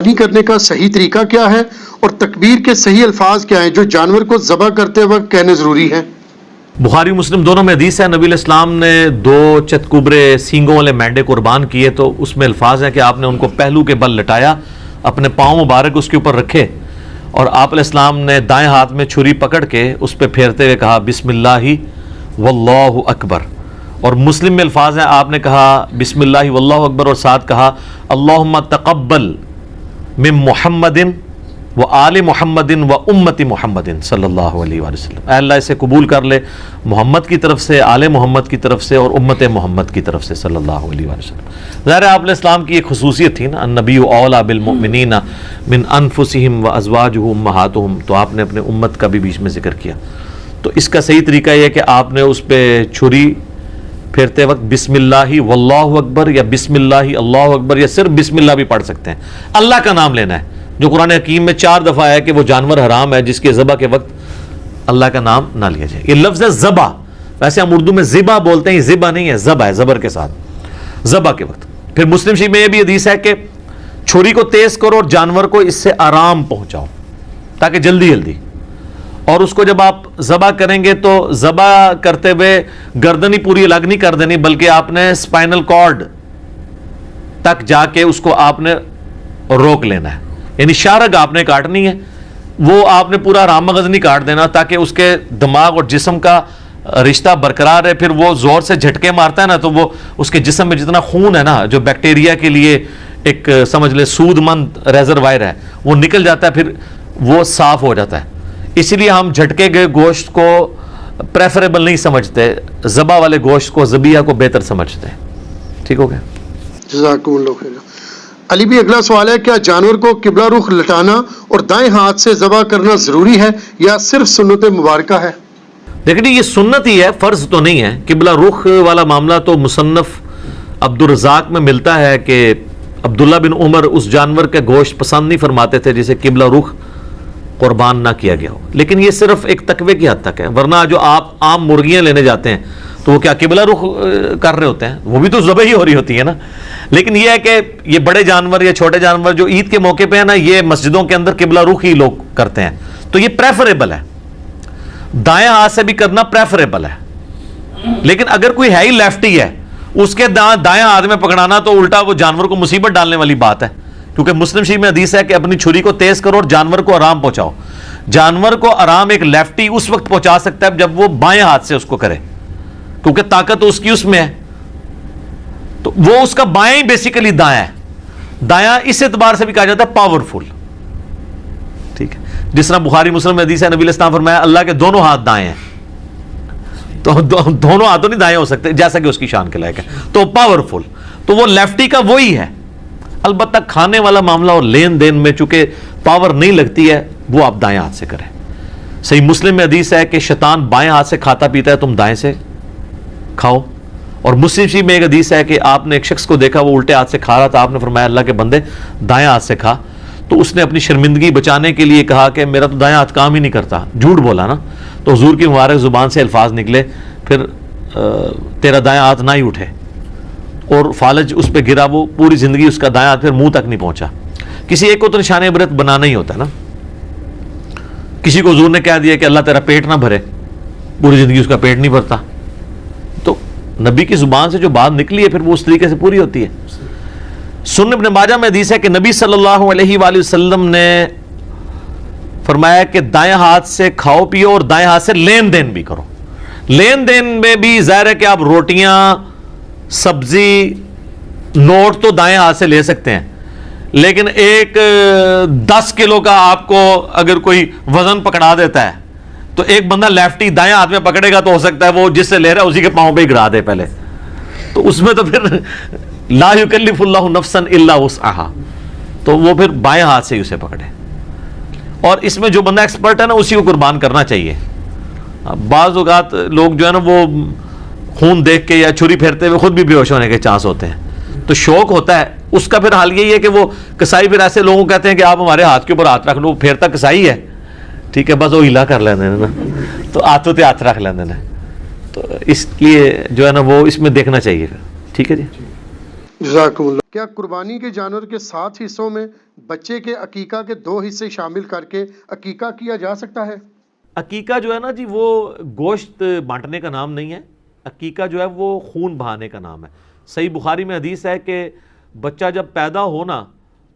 قربانی کرنے کا صحیح طریقہ کیا ہے اور تکبیر کے صحیح الفاظ کیا ہیں جو جانور کو ذبح کرتے وقت کہنے ضروری ہیں؟ بخاری مسلم دونوں میں حدیث ہے، نبی علیہ السلام نے 2 چتکبرے سینگوں والے مینڈے قربان کیے تو اس میں الفاظ ہیں کہ آپ نے ان کو پہلو کے بل لٹایا، اپنے پاؤں مبارک اس کے اوپر رکھے اور آپ علیہ السلام نے دائیں ہاتھ میں چھری پکڑ کے اس پہ پھیرتے ہوئے کہا بسم اللہ واللہ اکبر، اور مسلم میں الفاظ ہیں آپ نے کہا بسم اللہ واللہ اکبر اور ساتھ کہا اللہم تقبل من محمد و آل محمد و امت محمد صلی اللہ علیہ وآلہ وسلم، اے اللہ اسے قبول کر لے محمد کی طرف سے، آل محمد کی طرف سے اور امت محمد کی طرف سے صلی اللہ علیہ وآلہ وسلم۔ ظاہر ہے آپ علیہ السلام کی ایک خصوصیت تھی نا، النبی اولیٰ بالمؤمنین من انفسہم و ازواجہ امہاتہم، تو آپ نے اپنے امت کا بھی بیچ میں ذکر کیا۔ تو اس کا صحیح طریقہ یہ ہے کہ آپ نے اس پہ چھری پھرتے وقت بسم اللہ واللہ اکبر یا بسم اللہ اللہ اکبر یا صرف بسم اللہ بھی پڑھ سکتے ہیں، اللہ کا نام لینا ہے، جو قرآن حکیم میں 4 دفعہ ہے کہ وہ جانور حرام ہے جس کے ذبح کے وقت اللہ کا نام نہ لیا جائے۔ یہ لفظ ہے ذبح، ویسے ہم اردو میں ذبح بولتے ہیں، یہ ذبح نہیں ہے، ذبح ہے زبر کے ساتھ، ذبح کے وقت۔ پھر مسلم شریف میں یہ بھی حدیث ہے کہ چھری کو تیز کرو اور جانور کو اس سے آرام پہنچاؤ تاکہ جلدی جلدی، اور اس کو جب آپ ذبح کریں گے تو ذبح کرتے ہوئے گردن ہی پوری الگ نہیں کر دینی بلکہ آپ نے اسپائنل کارڈ تک جا کے اس کو آپ نے روک لینا ہے، یعنی شارگ آپ نے کاٹنی ہے، وہ آپ نے پورا رام مغز نہیں کاٹ دینا تاکہ اس کے دماغ اور جسم کا رشتہ برقرار ہے۔ پھر وہ زور سے جھٹکے مارتا ہے نا تو وہ اس کے جسم میں جتنا خون ہے نا جو بیکٹیریا کے لیے ایک سمجھ لے سود مند ریزروائر ہے وہ نکل جاتا ہے، پھر وہ صاف ہو جاتا ہے۔ اسی لیے ہم جھٹکے گئے گوشت کو پریفریبل نہیں سمجھتے، ذبح والے گوشت کو ذبیحہ کو بہتر سمجھتے ہیں۔ ٹھیک ہو گیا، جزاکم اللہ خیر۔ علی بھی اگلا سوال ہے، کیا جانور کو قبلہ رخ لٹانا اور دائیں ہاتھ سے ذبح کرنا ضروری ہے یا صرف سنت مبارکہ ہے؟ دیکھیں یہ سنت ہی ہے، فرض تو نہیں ہے۔ قبلہ رخ والا معاملہ تو مصنف عبدالرزاق میں ملتا ہے کہ عبداللہ بن عمر اس جانور کے گوشت پسند نہیں فرماتے تھے جسے قبلہ رخ قربان نہ کیا گیا ہو، لیکن یہ صرف ایک تقوی کی حد تک ہے، ورنہ جو آپ عام مرغیاں لینے جاتے ہیں تو وہ کیا قبلہ رخ کر رہے ہوتے ہیں؟ وہ بھی تو ذبح ہی ہو رہی ہوتی ہے نا۔ لیکن یہ ہے کہ یہ بڑے جانور یا چھوٹے جانور جو عید کے موقع پہ ہے نا، یہ مسجدوں کے اندر قبلہ رخ ہی لوگ کرتے ہیں، تو یہ پریفریبل ہے، دائیں ہاتھ سے بھی کرنا پریفریبل ہے۔ لیکن اگر کوئی ہے ہی لیفٹی ہے اس کے دائیں ہاتھ میں پکڑانا تو الٹا وہ جانور کو مصیبت ڈالنے والی بات ہے، کیونکہ مسلم شریف میں حدیث ہے کہ اپنی چھری کو تیز کرو اور جانور کو آرام پہنچاؤ۔ جانور کو آرام ایک لیفٹی اس وقت پہنچا سکتا ہے جب وہ بائیں ہاتھ سے اس کو کرے، کیونکہ طاقت اس کی اس میں ہے، تو وہ اس کا بائیں ہی بیسیکلی دایاں ہے۔ دایاں اس اعتبار سے بھی کہا جاتا ہے پاورفل، ٹھیک ہے، جس طرح بخاری مسلم میں حدیث ہے نبی علیہ السلام فرمایا اللہ کے دونوں ہاتھ دائیں ہیں، تو دونوں ہاتھوں نہیں دائیں ہو سکتے جیسا کہ اس کی شان کے لائق ہے، تو پاورفل، تو وہ لیفٹی کا وہی ہے۔ البتہ کھانے والا معاملہ اور لین دین میں چونکہ پاور نہیں لگتی ہے وہ آپ دائیں ہاتھ سے کریں۔ صحیح مسلم میں حدیث ہے کہ شیطان بائیں ہاتھ سے کھاتا پیتا ہے، تم دائیں سے کھاؤ۔ اور مسلم شریف میں ایک حدیث ہے کہ آپ نے ایک شخص کو دیکھا وہ الٹے ہاتھ سے کھا رہا تھا، آپ نے فرمایا اللہ کے بندے دائیں ہاتھ سے کھا، تو اس نے اپنی شرمندگی بچانے کے لیے کہا کہ میرا تو دائیں ہاتھ کام ہی نہیں کرتا، جھوٹ بولا نا، تو حضور کی مبارک زبان سے الفاظ نکلے پھر تیرا دائیں ہاتھ نہ ہی اٹھے، اور فالج اس پہ گرا، وہ پوری زندگی اس کا دائیں ہاتھ پھر منہ تک نہیں پہنچا۔ کسی ایک کو تو نشان عبرت بنانا ہی ہوتا ہے نا، کسی کو حضور نے کہہ دیا کہ اللہ تیرا پیٹ نہ بھرے، پوری زندگی اس کا پیٹ نہیں بھرتا، تو نبی کی زبان سے جو بات نکلی ہے پھر وہ اس طریقے سے پوری ہوتی ہے۔ سنن ابن ماجہ میں حدیث ہے کہ نبی صلی اللہ علیہ وآلہ وسلم نے فرمایا کہ دائیں ہاتھ سے کھاؤ پیو اور دائیں ہاتھ سے لین دین بھی کرو۔ لین دین میں بھی ظاہر ہے کہ آپ روٹیاں، سبزی، نوٹ تو دائیں ہاتھ سے لے سکتے ہیں، لیکن ایک 10 کلو کا آپ کو اگر کوئی وزن پکڑا دیتا ہے تو ایک بندہ لیفٹی دائیں ہاتھ میں پکڑے گا تو ہو سکتا ہے وہ جس سے لے رہا ہے اسی کے پاؤں پہ ہی گرا دے پہلے، تو اس میں تو پھر لا یکلف اللہ نفسا الا وسعہا، تو وہ پھر بائیں ہاتھ سے ہی اسے پکڑے۔ اور اس میں جو بندہ ایکسپرٹ ہے نا اسی کو قربان کرنا چاہیے۔ بعض اوقات لوگ جو ہے نا وہ خون دیکھ کے یا چھری پھیرتے ہوئے خود بھی بے ہوش ہونے کے چانس ہوتے ہیں، تو شوق ہوتا ہے اس کا، پھر حال یہی ہے کہ وہ کسائی پھر ایسے لوگوں کو کہتے ہیں کہ آپ ہمارے ہاتھ کے اوپر ہاتھ رکھ لو، پھیرتا کسائی ہے، ٹھیک ہے، بس وہ ہلا کر لینے نا، تو ہاتھوں تے ہاتھ رکھ لینے، تو اس لیے جو ہے نا وہ اس میں دیکھنا چاہیے، ٹھیک ہے جی۔ جزاکم اللہ۔ کیا قربانی کے جانور کے 7 حصوں میں بچے کے عقیقہ کے 2 حصے شامل کر کے عقیقہ کیا جا سکتا ہے؟ عقیقہ جو ہے نا جی وہ گوشت بانٹنے کا نام نہیں ہے، عقیقہ جو ہے وہ خون بہانے کا نام ہے۔ صحیح بخاری میں حدیث ہے کہ بچہ جب پیدا ہونا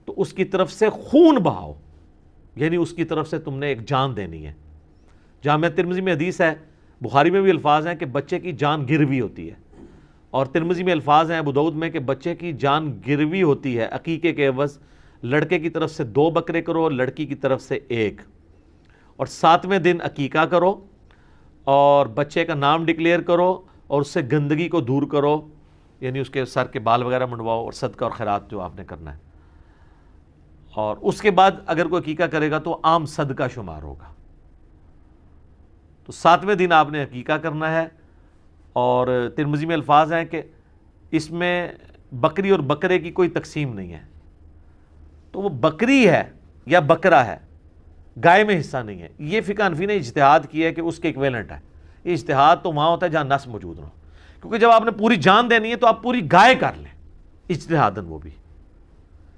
تو اس کی طرف سے خون بہاؤ، یعنی اس کی طرف سے تم نے ایک جان دینی ہے۔ جامعہ ترمذی میں حدیث ہے، بخاری میں بھی الفاظ ہیں کہ بچے کی جان گروی ہوتی ہے، اور ترمذی میں الفاظ ہیں ابو داؤد میں کہ بچے کی جان گروی ہوتی ہے عقیقے کے عوض، لڑکے کی طرف سے 2 بکرے کرو، لڑکی کی طرف سے 1، اور 7ویں دن عقیقہ کرو اور بچے کا نام ڈکلیئر کرو اور اس سے گندگی کو دور کرو، یعنی اس کے سر کے بال وغیرہ منڈواؤ اور صدقہ اور خیرات جو آپ نے کرنا ہے، اور اس کے بعد اگر کوئی عقیقہ کرے گا تو عام صدقہ شمار ہوگا۔ تو 7ویں دن آپ نے عقیقہ کرنا ہے، اور ترمذی میں الفاظ ہیں کہ اس میں بکری اور بکرے کی کوئی تقسیم نہیں ہے، تو وہ بکری ہے یا بکرا ہے، گائے میں حصہ نہیں ہے۔ یہ فقہ حنفی نے اجتہاد کیا ہے کہ اس کے ایکویلنٹ ہے۔ یہ اجتہاد تو وہاں ہوتا ہے جہاں نص موجود نہ ہو، کیونکہ جب آپ نے پوری جان دینی ہے تو آپ پوری گائے کر لیں اجتہاداً، وہ بھی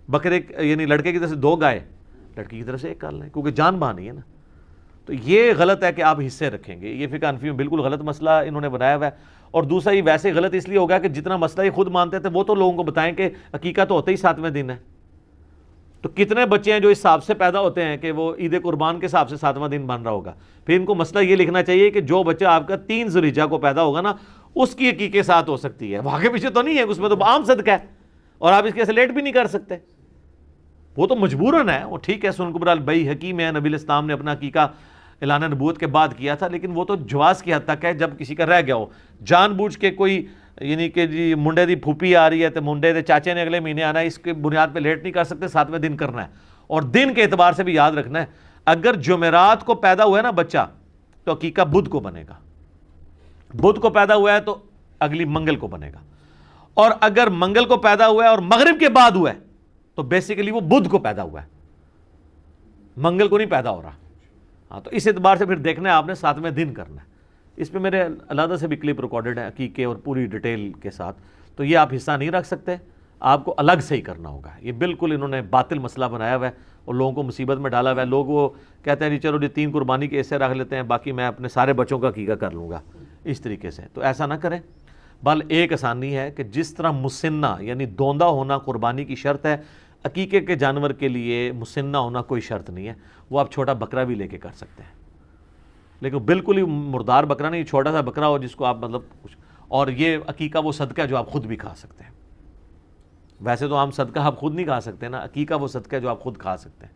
بکرے یعنی لڑکے کی طرف سے 2 گائے، لڑکی کی طرف سے 1 کر لیں، کیونکہ جان بہانی ہے نا۔ تو یہ غلط ہے کہ آپ حصے رکھیں گے، یہ فقہ حنفی میں بالکل غلط مسئلہ انہوں نے بنایا ہوا ہے۔ اور دوسرا یہ ویسے غلط اس لیے ہوگا کہ جتنا مسئلہ یہ خود مانتے تھے وہ تو لوگوں کو بتائیں کہ عقیقہ تو ہوتا ہی 7ویں دن ہے، تو کتنے بچے ہیں جو اس حساب سے پیدا ہوتے ہیں کہ وہ عید قربان کے حساب سے 7واں دن بن رہا ہوگا۔ پھر ان کو مسئلہ یہ لکھنا چاہیے کہ جو بچہ آپ کا 3 ذو الحجہ کو پیدا ہوگا نا اس کی عقیقے ساتھ ہو سکتی ہے، وہاں کے پیچھے تو نہیں ہے، اس میں تو عام صدقہ ہے اور آپ اس کے لیٹ بھی نہیں کر سکتے، وہ تو مجبوراً ہے۔ وہ ٹھیک ہے سنن کبری البیہقی میں نبی الاسلام نے اپنا عقیقہ اعلان نبوت کے بعد کیا تھا، لیکن وہ تو جواز کی حد تک ہے جب کسی کا رہ گیا ہو، جان بوجھ کے کوئی یعنی کہ جی منڈے دی پھوپھی آ رہی ہے تو منڈے دے چاچے نے اگلے مہینے آنا ہے، اس کے بنیاد پہ لیٹ نہیں کر سکتے، 7ویں دن کرنا ہے۔ اور دن کے اعتبار سے بھی یاد رکھنا ہے، اگر جمعرات کو پیدا ہوا ہے نا بچہ تو عقیقہ بدھ کو بنے گا، بدھ کو پیدا ہوا ہے تو اگلی منگل کو بنے گا، اور اگر منگل کو پیدا ہوا ہے اور مغرب کے بعد ہوا ہے تو بیسیکلی وہ بدھ کو پیدا ہوا ہے، منگل کو نہیں پیدا ہو رہا۔ ہاں تو اس اعتبار سے پھر دیکھنا ہے آپ نے 7ویں دن کرنا ہے۔ اس پہ میرے علیحدہ سے بھی کلپ ریکارڈڈ ہے عقیقے اور پوری ڈیٹیل کے ساتھ، تو یہ آپ حصہ نہیں رکھ سکتے، آپ کو الگ سے ہی کرنا ہوگا۔ یہ بالکل انہوں نے باطل مسئلہ بنایا ہوا ہے اور لوگوں کو مصیبت میں ڈالا ہوا ہے۔ لوگ وہ کہتے ہیں جی چلو جی 3 قربانی کے ایسے رکھ لیتے ہیں، باقی میں اپنے سارے بچوں کا عقیقہ کر لوں گا، اس طریقے سے تو ایسا نہ کریں۔ بل ایک آسانی ہے کہ جس طرح مسنہ یعنی دوندہ ہونا قربانی کی شرط ہے، عقیقے کے جانور کے لیے مسنہ ہونا کوئی شرط نہیں ہے، وہ آپ چھوٹا بکرا بھی لے کے کر سکتے ہیں، لیکن بالکل ہی مردار بکرا نہیں، چھوٹا سا بکرا ہو جس کو آپ مطلب کچھ، اور یہ عقیقہ وہ صدقہ ہے جو آپ خود بھی کھا سکتے ہیں۔ ویسے تو عام صدقہ آپ خود نہیں کھا سکتے نا، عقیقہ وہ صدقہ ہے جو آپ خود کھا سکتے ہیں،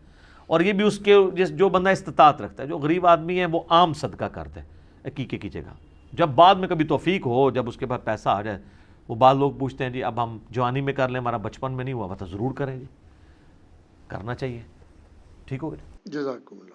اور یہ بھی اس کے جو بندہ استطاعت رکھتا ہے، جو غریب آدمی ہے وہ عام صدقہ کرتے ہیں عقیقے کی جگہ۔ جب بعد میں کبھی توفیق ہو، جب اس کے پاس پیسہ آ جائے، وہ بعض لوگ پوچھتے ہیں جی اب ہم جوانی میں کر لیں، ہمارا بچپن میں نہیں ہوا، تو ضرور کریں جی، کرنا چاہیے، ٹھیک ہو گیا۔ جزاکم اللہ۔